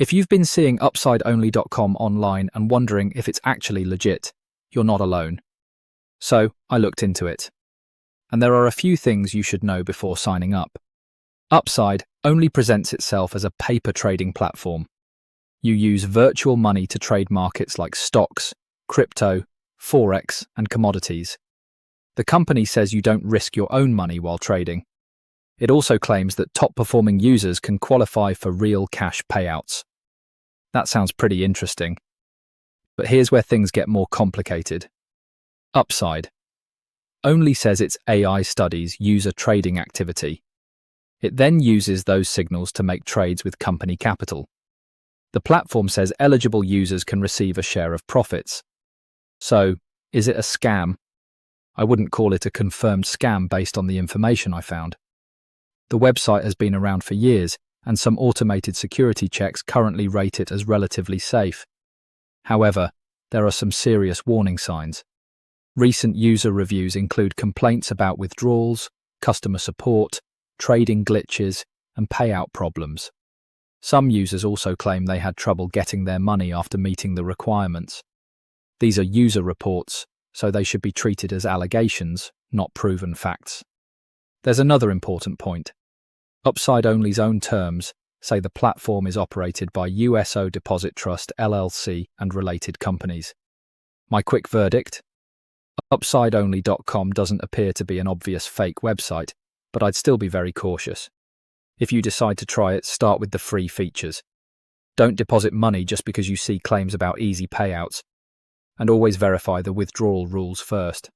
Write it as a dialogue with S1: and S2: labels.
S1: If you've been seeing UpsideOnly.com online and wondering if it's actually legit, you're not alone. So, I looked into it. And there are a few things you should know before signing up. Upside only presents itself as a paper trading platform. You use virtual money to trade markets like stocks, crypto, forex, and commodities. The company says you don't risk your own money while trading. It also claims that top-performing users can qualify for real cash payouts. That sounds pretty interesting. But here's where things get more complicated. Upside only says its AI studies user trading activity. It then uses those signals to make trades with company capital. The platform says eligible users can receive a share of profits. So, is it a scam? I wouldn't call it a confirmed scam based on the information I found. The website has been around for years, and some automated security checks currently rate it as relatively safe. However, there are some serious warning signs. Recent user reviews include complaints about withdrawals, customer support, trading glitches, and payout problems. Some users also claim they had trouble getting their money after meeting the requirements. These are user reports, so they should be treated as allegations, not proven facts. There's another important point. Upside Only's own terms say the platform is operated by USO Deposit Trust LLC and related companies. My quick verdict? UpsideOnly.com doesn't appear to be an obvious fake website, but I'd still be very cautious. If you decide to try it, start with the free features. Don't deposit money just because you see claims about easy payouts, and always verify the withdrawal rules first.